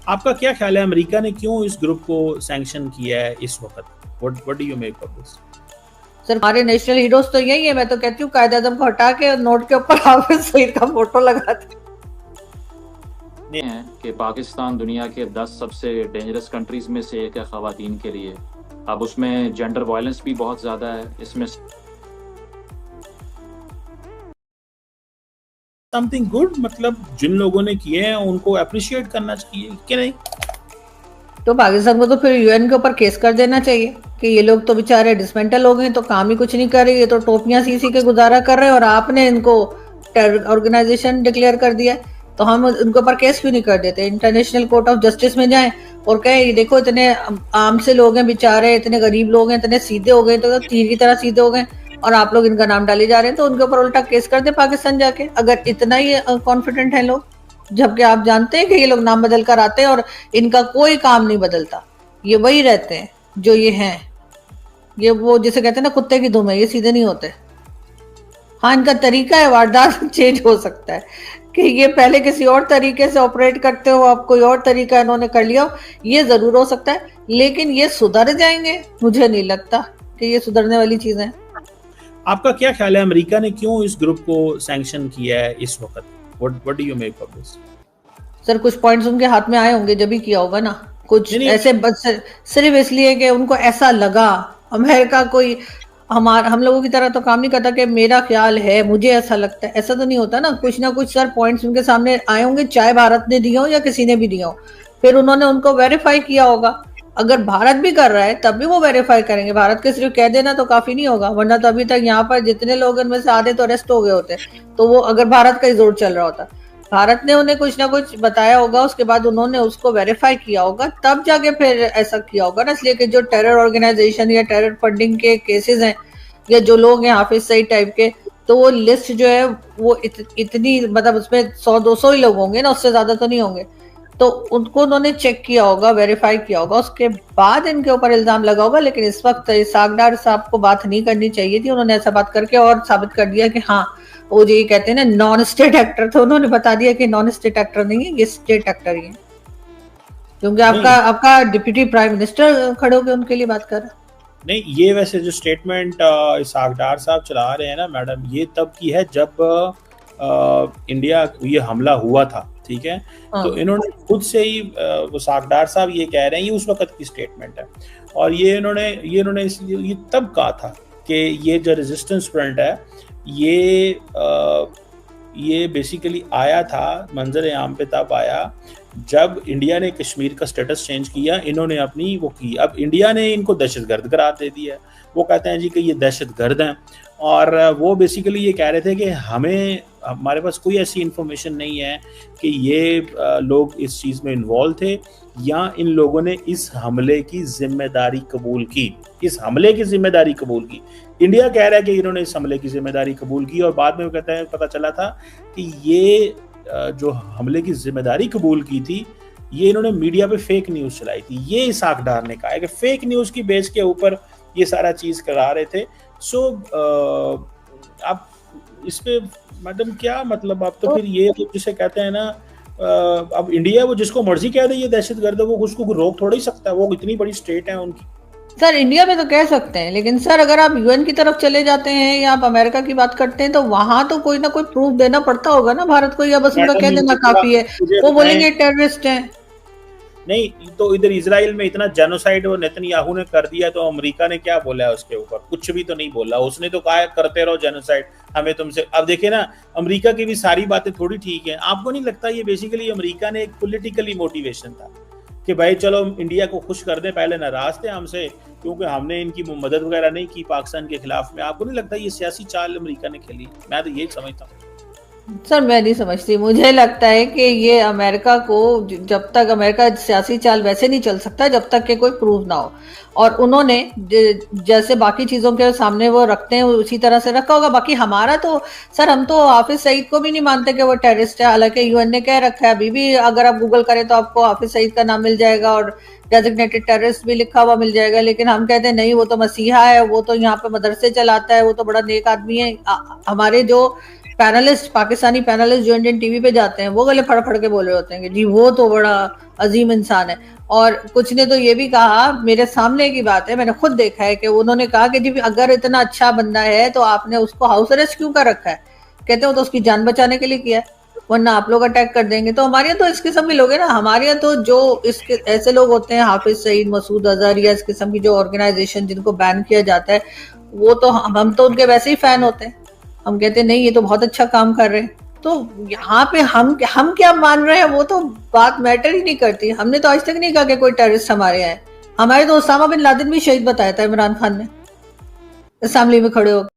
आपका क्या ख्याल है, अमेरिका ने क्यों इस ग्रुप को सैंक्शन किया है इस वक्त? What do you make of this? Sir हमारे नेशनल हीरोज तो यही है। मैं तो कहती हूँ कायदे आजम को हटा के नोट के ऊपर हाफिज सईद का फोटो लगा दे। हैं कि पाकिस्तान दुनिया के 10 सबसे डेंजरस कंट्रीज में से एक है ख़वातीन के लिए। अब उसमें जेंडर वायलेंस भी बहुत ज़्यादा है। इसमें समथिंग गुड, मतलब जिन लोगों ने किए हैं उनको अप्रिशिएट करना चाहिए कि नहीं? तो पाकिस्तान को तो फिर यूएन के ऊपर केस कर देना चाहिए कि ये लोग तो बेचारे डिसमेंटल हो गए, तो काम ही कुछ नहीं कर रही है, तो टोपियां सी सी के गुजारा कर रहे हैं और आपने इनको टेरर ऑर्गेनाइजेशन डिक्लेयर कर दिया है। तो हम उनके ऊपर केस क्यों नहीं कर देते, इंटरनेशनल कोर्ट ऑफ जस्टिस में जाएं और कहें ये देखो इतने आम से लोग हैं बेचारे, इतने गरीब लोग हैं, इतने सीधे हो गए, तो तीर की तरह सीधे हो गए और आप लोग इनका नाम डाले जा रहे हैं, तो उनके ऊपर उल्टा केस कर दे पाकिस्तान जाके, अगर इतना ही कॉन्फिडेंट है लोग। जबकि आप जानते हैं कि ये लोग नाम बदल कर आते हैं और इनका कोई काम नहीं बदलता, ये वही रहते हैं जो ये हैं। ये वो जिसे कहते हैं ना कुत्ते की दुम है, ये सीधे नहीं होते। हाँ इनका तरीका है वारदात चेंज हो सकता है कि ये पहले किसी और तरीके से ऑपरेट करते हो, अब कोई और तरीका इन्होंने कर लिया हो, ये जरूर हो सकता है, लेकिन ये सुधर जाएंगे मुझे नहीं लगता कि ये सुधरने वाली चीजें हैं। आपका क्या ख्याल है, अमेरिका ने क्यों इस ग्रुप को सैंक्शन किया है इस वक्त? What do you make of this? Sir कुछ पॉइंट्स उनके हाथ में आए होंगे जब भी किया होगा ना, कुछ नहीं ऐसे बस सिर्फ इसलिए कि उनको ऐसा लगा। अमेरिका कोई हम लोगों की तरह तो काम नहीं करता कि मेरा ख्याल है मुझे ऐसा लगता है, ऐसा तो नहीं होता ना कुछ सर पॉइंट्स उनके सामने आए होंगे, चाहे भारत ने दिए हो या किसी ने भी दिया हो, फिर उन्होंने उनको वेरीफाई किया होगा। अगर भारत भी कर रहा है तब भी वो वेरीफाई करेंगे, भारत के सिर्फ कह देना तो काफी नहीं होगा, वरना तो अभी तक यहाँ पर जितने लोग इनमें से आधे तो अरेस्ट हो गए होते। तो वो अगर भारत का ही जोर चल रहा होता, भारत ने उन्हें कुछ ना कुछ बताया होगा, उसके बाद उन्होंने उसको वेरीफाई किया होगा, तब जाके फिर ऐसा किया होगा ना। इसलिए कि जो टेरर ऑर्गेनाइजेशन या टेरर फंडिंग के केसेस हैं या जो लोग हैं हाफिज सईद टाइप के, तो वो लिस्ट जो है वो इतनी मतलब उसमें 100-200 ही लोग होंगे ना, उससे ज्यादा तो नहीं होंगे। तो उनको उन्होंने चेक किया होगा, वेरीफाई किया होगा, उसके बाद इनके ऊपर इल्जाम लगा होगा। लेकिन इस वक्त इसहाक डार साहब को बात नहीं करनी चाहिए थी, उन्होंने ऐसा बात करके और साबित कर दिया कि हाँ वो जो ये कहते हैं ना नॉन स्टेट एक्टर, तो उन्होंने बता दिया कि नॉन स्टेट एक्टर नहीं है, ये स्टेट एक्टर ही है, क्योंकि आपका डिप्टी प्राइम मिनिस्टर खड़े होकर उनके लिए बात कर रहा है। नहीं, ये वैसे जो स्टेटमेंट इसहाक डार साहब चला रहे हैं ना मैडम, ये तब की है जब इंडिया ये हमला हुआ था, ठीक है? हाँ। तो इन्होंने खुद से ही इसहाक डार साहब ये कह रहे हैं, ये उस वक्त की स्टेटमेंट है, और ये इन्होंने ये तब कहा था कि ये जो रेजिस्टेंस फ्रंट है ये बेसिकली आया था, मंजर आम पे तब आया जब इंडिया ने कश्मीर का स्टेटस चेंज किया, इन्होंने अपनी वो की। अब इंडिया ने इनको दहशतगर्द करार दे दिया है, वो कहते हैं जी कि ये दहशतगर्द हैं, और वो बेसिकली ये कह रहे थे कि हमारे पास कोई ऐसी इंफॉर्मेशन नहीं है कि ये लोग इस चीज़ में इन्वॉल्व थे या इन लोगों ने इस हमले की जिम्मेदारी कबूल की, इस हमले की जिम्मेदारी कबूल की। इंडिया कह रहा है कि इन्होंने इस हमले की जिम्मेदारी कबूल की, और बाद में वो कहते हैं पता चला था कि ये जो हमले की जिम्मेदारी कबूल की थी, ये इन्होंने मीडिया पे फेक न्यूज़ चलाई थी। ये इसहाक डार ने कहा है कि फेक न्यूज़ की बेस के ऊपर ये सारा चीज़ करा रहे थे। सो आप इस पे मैडम क्या मतलब, आप तो फिर ये जिसे कहते हैं ना, अब इंडिया वो जिसको मर्जी कह दे ये दहशतगर्द है, वो उसको रोक थोड़ा ही सकता है, वो इतनी बड़ी स्टेट है उनकी। सर इंडिया में तो कह सकते हैं, लेकिन सर अगर आप यूएन की तरफ चले जाते हैं या आप अमेरिका की बात करते हैं तो वहां तो कोई ना कोई प्रूफ देना पड़ता होगा ना भारत को, या बस उनका कह देना काफी है, वो बोलेंगे टेररिस्ट हैं। नहीं, तो इधर इजराइल में इतना जेनोसाइड वो नेतन्याहू ने कर दिया, तो अमेरिका ने क्या बोला है उसके ऊपर? कुछ भी तो नहीं बोला, उसने तो कहा करते रहो जेनोसाइड, हमें तुमसे। अब देखिए ना, अमेरिका की भी सारी बातें थोड़ी ठीक है। आपको नहीं लगता ये बेसिकली अमेरिका ने एक पॉलिटिकली मोटिवेशन था कि भाई चलो इंडिया को खुश कर दें, पहले नाराज थे हमसे क्योंकि हमने इनकी मदद वगैरह नहीं की पाकिस्तान के खिलाफ में। आपको नहीं लगता ये सियासी चाल अमेरिका ने खेली? मैं तो यही समझता हूँ। सर मैं नहीं समझती, मुझे लगता है कि ये अमेरिका को, जब तक अमेरिका सियासी चाल वैसे नहीं चल सकता जब तक के कोई प्रूफ ना हो, और उन्होंने जैसे बाकी चीजों के सामने वो रखते हैं उसी तरह से रखा होगा। बाकी हमारा तो सर, हम तो हाफिज सईद को भी नहीं मानते कि वो टेररिस्ट है, हालांकि यूएन ने कह रखा है, अभी भी अगर आप गूगल करें तो आपको हाफिज सईद का नाम मिल जाएगा और डेजिग्नेटेड टेररिस्ट भी लिखा हुआ मिल जाएगा। लेकिन हम कहते हैं नहीं, वो तो मसीहा है, वो तो यहाँ पे मदरसे चलाता है, वो तो बड़ा नेक आदमी है। हमारे जो पैनलिस्ट, पाकिस्तानी पैनलिस्ट जो इंडियन टीवी पे जाते हैं, वो गले फड़ फड़ के बोल रहे होते हैं कि जी वो तो बड़ा अजीम इंसान है। और कुछ ने तो ये भी कहा, मेरे सामने की बात है, मैंने खुद देखा है कि उन्होंने कहा कि जी अगर इतना अच्छा बंदा है तो आपने उसको हाउस अरेस्ट क्यों कर रखा है? कहते हो तो उसकी जान बचाने के लिए किया है, वरना आप लोग अटैक कर देंगे। तो हमारे यहाँ तो इस किस्म के लोग हैं ना, हमारे यहाँ तो जो इसके ऐसे लोग होते हैं, हाफिज सईद, मसूद अजहर या इस किस्म की जो ऑर्गेनाइजेशन जिनको बैन किया जाता है, वो तो हम तो उनके वैसे ही फैन होते हैं। हम कहते हैं नहीं ये तो बहुत अच्छा काम कर रहे हैं। तो यहाँ पे हम क्या मान रहे हैं वो तो बात मैटर ही नहीं करती। हमने तो आज तक नहीं कहा कि कोई टेररिस्ट हमारे यहाँ है। हमारे तो ओसामा बिन लादेन भी शहीद बताया था इमरान खान ने असेंबली में खड़े होकर।